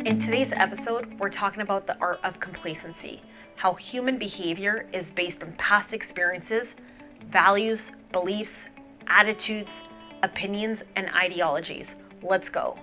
In today's episode, we're talking about the art of complacency, how human behavior is based on past experiences, values, beliefs, attitudes, opinions, and ideologies. Let's go.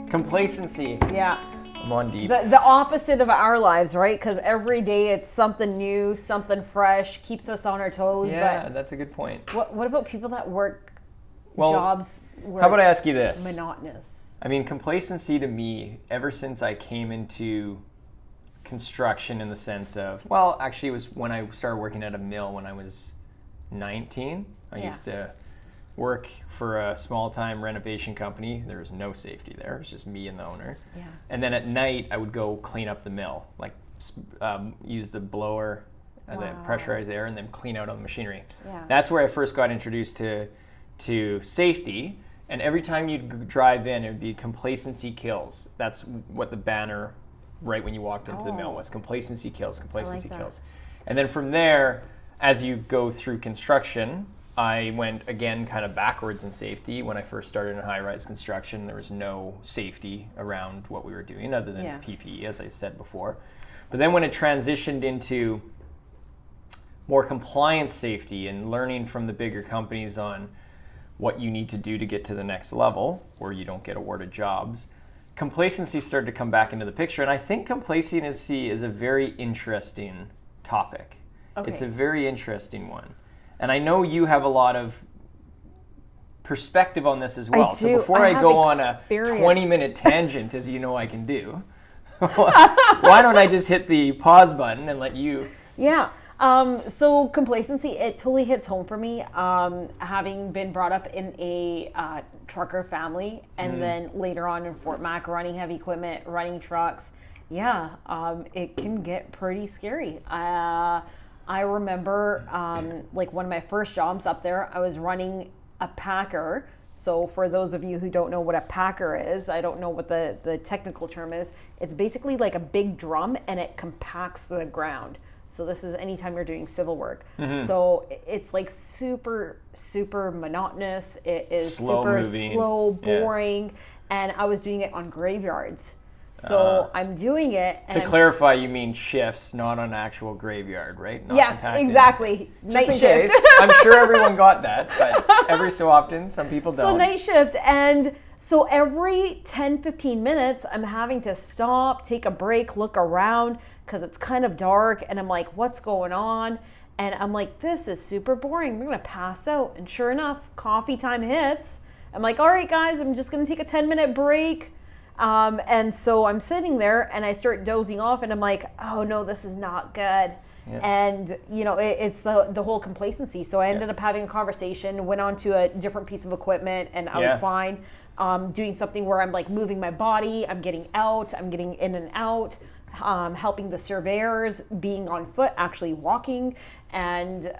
Complacency. Yeah. I'm on deep. The opposite of our lives, right? Because every day it's something new, something fresh, keeps us on our toes. Yeah, but that's a good point. what about people that work jobs where how about I it's ask you this? monotonous? I mean, complacency to me, ever since I came into construction in the sense of, well, actually it was when I started working at a mill when I was 19. I used to work for a small-time renovation company. There was no safety there. It was just me and the owner. Yeah. And then at night, I would go clean up the mill, like use the blower and then pressurize air and then clean out all the machinery. Yeah. That's where I first got introduced to safety. And every time you'd drive in, it would be complacency kills. That's what the banner right when you walked into the mill was. Complacency kills, complacency kills. And then from there, as you go through construction, I went again kind of backwards in safety. When I first started in high-rise construction, there was no safety around what we were doing other than PPE, as I said before. But then when it transitioned into more compliance safety and learning from the bigger companies on what you need to do to get to the next level where you don't get awarded jobs, complacency started to come back into the picture. And I think complacency is a very interesting topic. Okay. It's a very interesting one. And I know you have a lot of perspective on this as well. So before I go on a 20-minute tangent, as you know I can do, why don't I just hit the pause button and let you... Yeah. So complacency, it totally hits home for me. Having been brought up in a trucker family and then later on in Fort Mac running heavy equipment, running trucks. Yeah, it can get pretty scary. I remember like one of my first jobs up there, I was running a packer. So for those of you who don't know what a packer is, I don't know what the technical term is. It's basically like a big drum and it compacts the ground. So this is anytime you're doing civil work. Mm-hmm. So it's like super, super monotonous. It is super slow, boring. And I was doing it on graveyards. So I'm doing it. And to clarify, you mean shifts, not on actual graveyard, right? Not yes, compacting. exactly. Just in case. I'm sure everyone got that, but every so often, some people don't. So night shift. And so every 10, 15 minutes, I'm having to stop, take a break, look around, because it's kind of dark. And I'm like, what's going on? And I'm like, this is super boring. We're going to pass out. And sure enough, coffee time hits. I'm like, all right, guys, I'm just going to take a 10-minute break. And so I'm sitting there and I start dozing off and I'm like, oh no, this is not good. Yeah. And you know, it's the whole complacency. So I ended up having a conversation, went on to a different piece of equipment and I was fine. Doing something where I'm like moving my body, I'm getting out, I'm getting in and out, helping the surveyors, being on foot, actually walking. And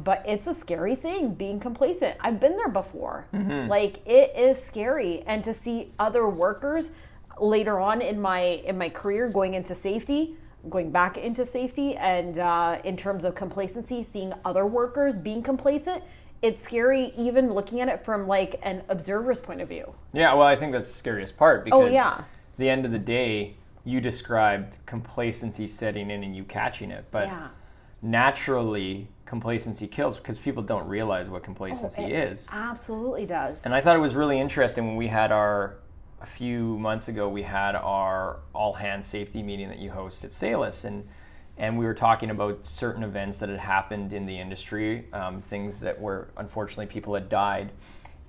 but it's a scary thing being complacent. I've been there before. Mm-hmm. Like it is scary, and to see other workers later on in my career going back into safety, and in terms of complacency, seeing other workers being complacent, it's scary even looking at it from like an observer's point of view. Yeah, well, I think that's the scariest part because at the end of the day, you described complacency setting in and you catching it, but naturally complacency kills because people don't realize what complacency is. Absolutely does. And I thought it was really interesting when we had a few months ago, we had our all hands safety meeting that you host at Salus, and we were talking about certain events that had happened in the industry, things that were, unfortunately, people had died.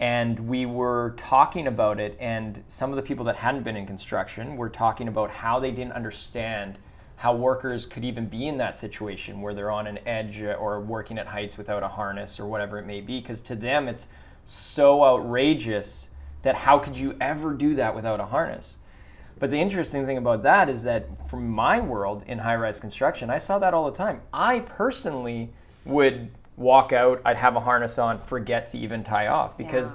And we were talking about it, and some of the people that hadn't been in construction were talking about how they didn't understand how workers could even be in that situation where they're on an edge or working at heights without a harness or whatever it may be, because to them it's so outrageous that how could you ever do that without a harness? But the interesting thing about that is that from my world in high-rise construction, I saw that all the time. I personally would walk out, I'd have a harness on, forget to even tie off, because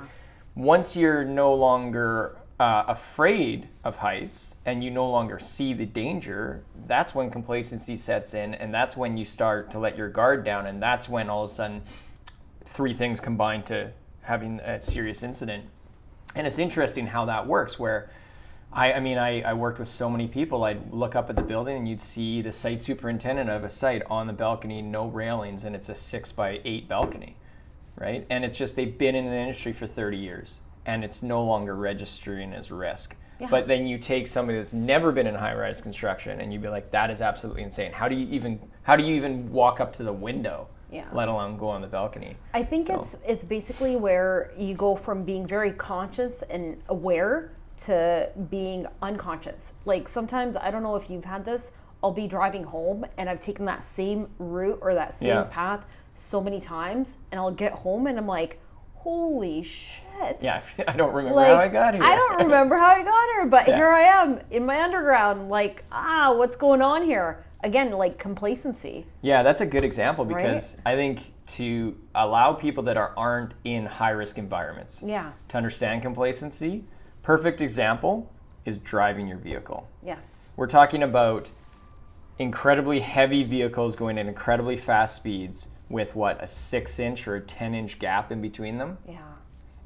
once you're no longer afraid of heights and you no longer see the danger, that's when complacency sets in, and that's when you start to let your guard down, and that's when all of a sudden three things combine to having a serious incident. And it's interesting how that works, where I worked with so many people. I'd look up at the building and you'd see the site superintendent of a site on the balcony, no railings, and it's a 6x8 balcony, right? And it's just, they've been in the industry for 30 years and it's no longer registering as risk. Yeah. But then you take somebody that's never been in high-rise construction and you'd be like, that is absolutely insane. How do you even walk up to the window? Yeah. Let alone go on the balcony. I think it's basically where you go from being very conscious and aware to being unconscious. Like sometimes, I don't know if you've had this, I'll be driving home and I've taken that same route or that same path so many times, and I'll get home and I'm like, holy shit. Yeah, I don't remember how I got here. I don't remember how I got here, but here I am in my underground, like, what's going on here? Again, like complacency. Yeah, that's a good example, because I think to allow people that aren't in high-risk environments to understand complacency, perfect example is driving your vehicle. Yes. We're talking about incredibly heavy vehicles going at incredibly fast speeds with a 6-inch or a 10-inch gap in between them. Yeah.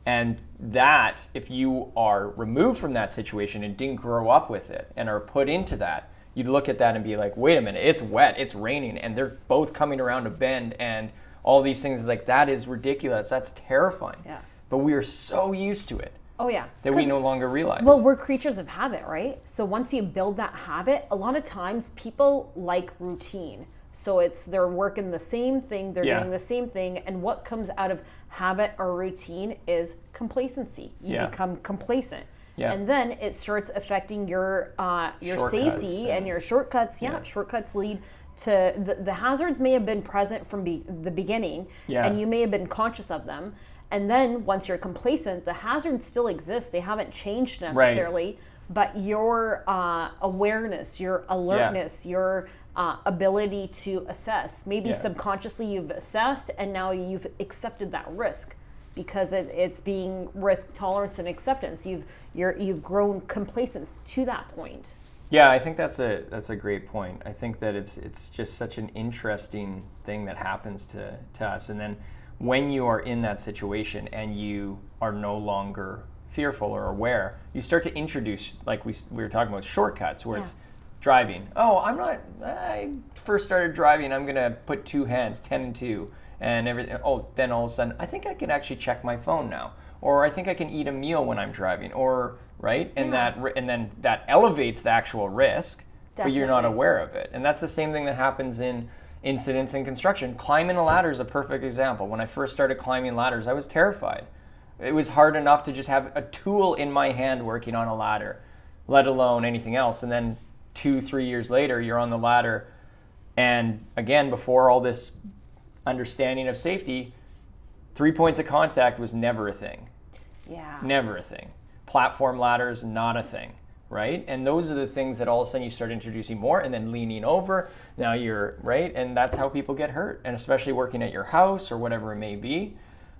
And that, if you are removed from that situation and didn't grow up with it and are put into that, you'd look at that and be like, wait a minute, it's wet, it's raining, and they're both coming around a bend, and all these things, like, that is ridiculous. That's terrifying. Yeah. But we are so used to it. Oh, yeah. That we no longer realize. Well, we're creatures of habit, right? So once you build that habit, a lot of times people like routine. So they're working the same thing, they're doing the same thing, and what comes out of habit or routine is complacency. You become complacent. Yeah. And then it starts affecting your safety and your shortcuts. Yeah, shortcuts lead to the hazards may have been present from the beginning, and you may have been conscious of them. And then once you're complacent, the hazards still exist. They haven't changed necessarily, but your awareness, your alertness, your ability to assess, maybe subconsciously you've assessed and now you've accepted that risk because it's being risk tolerance and acceptance. You've grown complacent to that point. Yeah, I think that's a great point. I think that it's just such an interesting thing that happens to us. And then when you are in that situation and you are no longer fearful or aware, you start to introduce, like we were talking about, shortcuts where it's driving. I first started driving, I'm going to put two hands, 10 and 2, and everything. Then all of a sudden, I think I can actually check my phone now. Or I think I can eat a meal when I'm driving, right? And then that elevates the actual risk, but you're not aware of it. And that's the same thing that happens in incidents in construction. Climbing a ladder is a perfect example. When I first started climbing ladders, I was terrified. It was hard enough to just have a tool in my hand working on a ladder, let alone anything else. And then 2-3 years later, you're on the ladder. And again, before all this understanding of safety, 3 points of contact was never a thing. Yeah. Never a thing. Platform ladders, not a thing, right? And those are the things that all of a sudden you start introducing more, and then leaning over. Now you're, right? And that's how people get hurt, and especially working at your house or whatever it may be.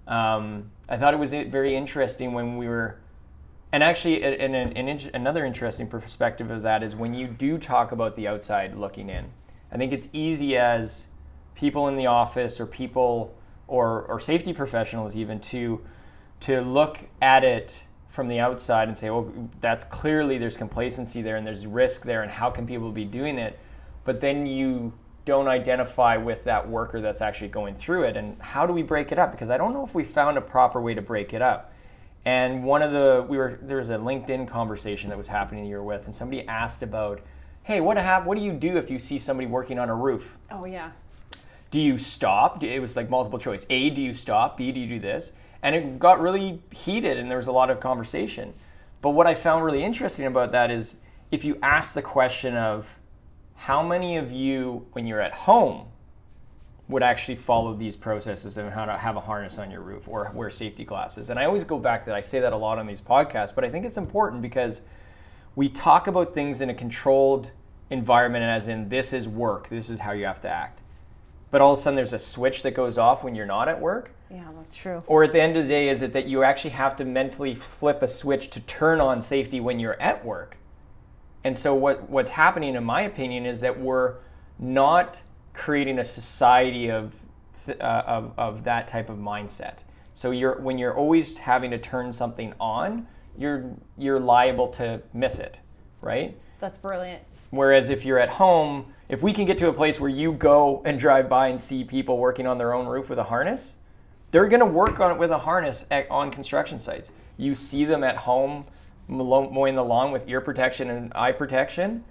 I thought it was very interesting when we were, and actually another interesting perspective of that is when you do talk about the outside looking in. I think it's easy as people in the office or people or safety professionals even to look at it from the outside and say, well, that's clearly there's complacency there and there's risk there, and how can people be doing it? But then you don't identify with that worker that's actually going through it, and how do we break it up? Because I don't know if we found a proper way to break it up. And there was a LinkedIn conversation that was happening you were with, and somebody asked about, hey, what do you do if you see somebody working on a roof? Oh yeah. Do you stop? It was like multiple choice. A, do you stop? B, do you do this? And it got really heated and there was a lot of conversation. But what I found really interesting about that is if you ask the question of how many of you, when you're at home, would actually follow these processes and how to have a harness on your roof or wear safety glasses. And I always go back to that. I say that a lot on these podcasts, but I think it's important because we talk about things in a controlled environment, as in this is work, this is how you have to act. but all of a sudden there's a switch that goes off when you're not at work? Yeah, that's true. Or at the end of the day, is it that you actually have to mentally flip a switch to turn on safety when you're at work? And so what's happening, in my opinion, is that we're not creating a society of that type of mindset. So when you're always having to turn something on, you're liable to miss it, right? That's brilliant. Whereas if you're at home, if we can get to a place where you go and drive by and see people working on their own roof with a harness, they're going to work on it with a harness on construction sites. You see them at home mowing the lawn with ear protection and eye protection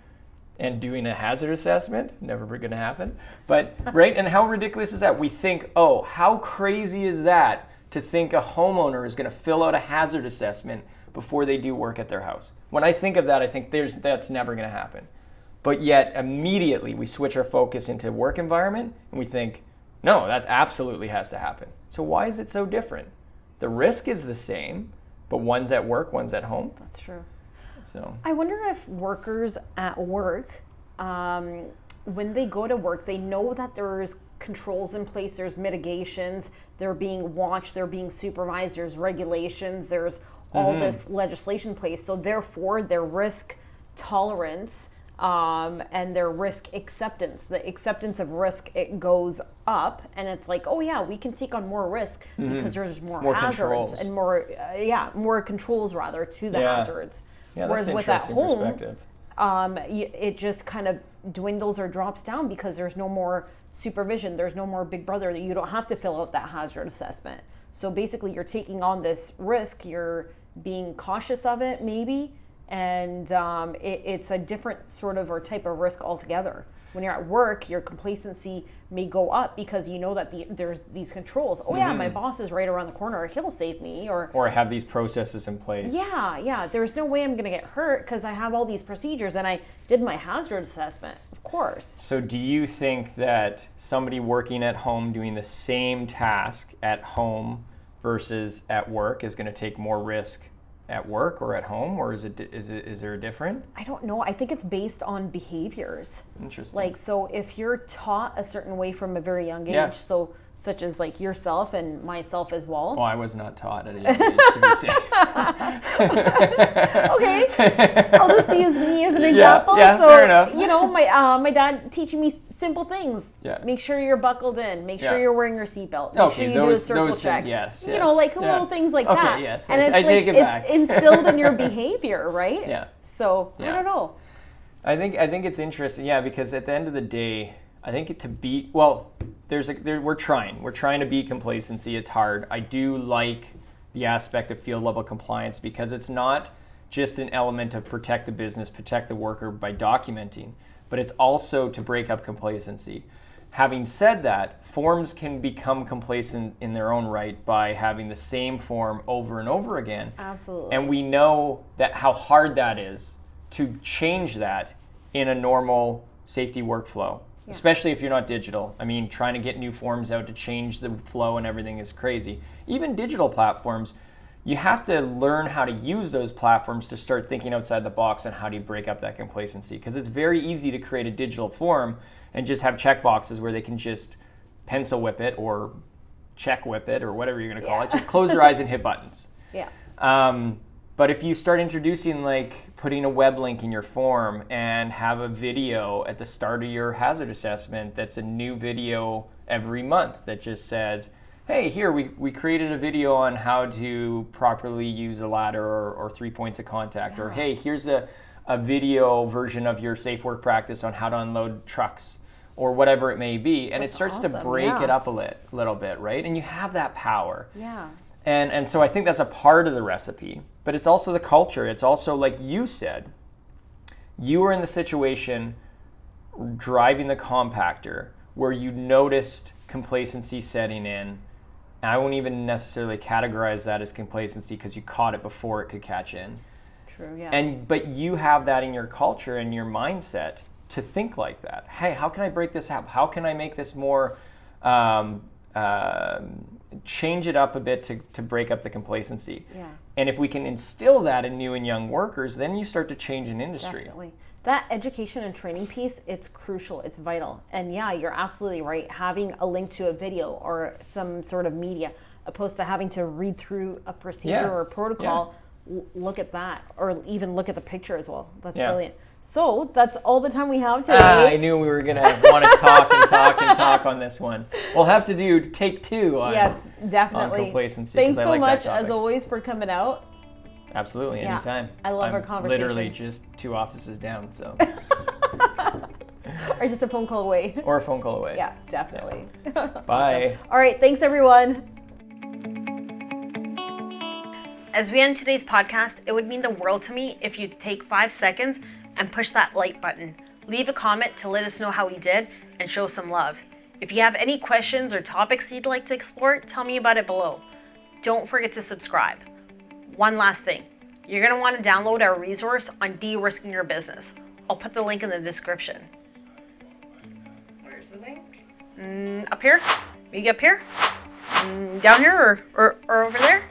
and doing a hazard assessment. Never going to happen. But, right? And how ridiculous is that? We think, oh, how crazy is that to think a homeowner is going to fill out a hazard assessment before they do work at their house? When I think of that, I think that's never going to happen. But yet immediately we switch our focus into work environment and we think, no, that absolutely has to happen. So why is it so different? The risk is the same, but one's at work, one's at home. That's true. So I wonder if workers at work, when they go to work, they know that there's controls in place, there's mitigations, they're being watched, they're being supervised, there's regulations, there's all this legislation in place. So therefore, their risk tolerance and their risk acceptance, the acceptance of risk, it goes up, and it's like, oh yeah, we can take on more risk because there's more hazards controls. and more controls rather to the hazards. Yeah, Whereas that's with at interesting home, perspective. It just kind of dwindles or drops down because there's no more supervision, there's no more big brother, that you don't have to fill out that hazard assessment. So basically you're taking on this risk, you're being cautious of it maybe, and it's a different sort of or type of risk altogether. When you're at work, your complacency may go up because you know that there's these controls. Oh yeah, my boss is right around the corner, he'll save me, or have these processes in place. Yeah, there's no way I'm gonna get hurt because I have all these procedures and I did my hazard assessment, of course. So do you think that somebody working at home doing the same task at home versus at work is going to take more risk at work or at home, or is there a different? I don't know. I think it's based on behaviors. Interesting. Like, so if you're taught a certain way from a very young age, so such as like yourself and myself as well. Oh, I was not taught at a young age to be safe. Okay, I'll just use me as an example. Yeah, so, fair enough. You know, my dad teaching me simple things. Yeah. Make sure you're buckled in. Make sure you're wearing your seatbelt. Make sure you do a circle check. Yes, you know, like little things like that. Okay, yes. And it's I take it back. It's instilled in your behavior, right? Yeah. So I don't know. I think it's interesting, because at the end of the day, I think to beat, we're trying to beat complacency. It's hard. I do like the aspect of field level compliance because it's not just an element of protect the business, protect the worker by documenting, but it's also to break up complacency. Having said that, forms can become complacent in their own right by having the same form over and over again. Absolutely. And we know that how hard that is to change that in a normal safety workflow. Yeah. Especially if you're not digital. I mean, trying to get new forms out to change the flow and everything is crazy. Even digital platforms, you have to learn how to use those platforms to start thinking outside the box on how do you break up that complacency. Because it's very easy to create a digital form and just have checkboxes where they can just pencil whip it or check whip it or whatever you're going to call it. Just close their eyes and hit buttons. Yeah. But if you start introducing, like putting a web link in your form and have a video at the start of your hazard assessment that's a new video every month that just says, hey, here, we created a video on how to properly use a ladder or 3 points of contact. Or, hey, here's a video version of your safe work practice on how to unload trucks or whatever it may be. And it starts to break it up a little bit, right? And you have that power. Yeah. And so I think that's a part of the recipe, but it's also the culture. It's also, like you said, you were in the situation driving the compactor where you noticed complacency setting in. And I won't even necessarily categorize that as complacency because you caught it before it could catch in. True, yeah. But you have that in your culture and your mindset to think like that. Hey, how can I break this up? How can I make this more change it up a bit to break up the complacency. Yeah. And if we can instill that in new and young workers, then you start to change an industry. Definitely. That education and training piece, it's crucial, it's vital. And yeah, you're absolutely right. Having a link to a video or some sort of media, opposed to having to read through a procedure or a protocol, look at that, or even look at the picture as well. That's brilliant. So that's all the time we have today. I knew we were going to want to talk and talk and talk on this one. We'll have to do take 2 on, yes, definitely. on complacency. Thanks so like much, as always, for coming out. Absolutely, anytime. I love our conversations. Literally just 2 offices down, so. Or just a phone call away. Or a phone call away. Yeah, definitely. Yeah. Bye. Awesome. All right, thanks everyone. As we end today's podcast, it would mean the world to me if you'd take 5 seconds and push that like button. Leave a comment to let us know how we did and show some love. If you have any questions or topics you'd like to explore, tell me about it below. Don't forget to subscribe. One last thing, you're going to want to download our resource on de-risking your business. I'll put the link in the description. Where's the link? Up here? Maybe up here? Down here or over there?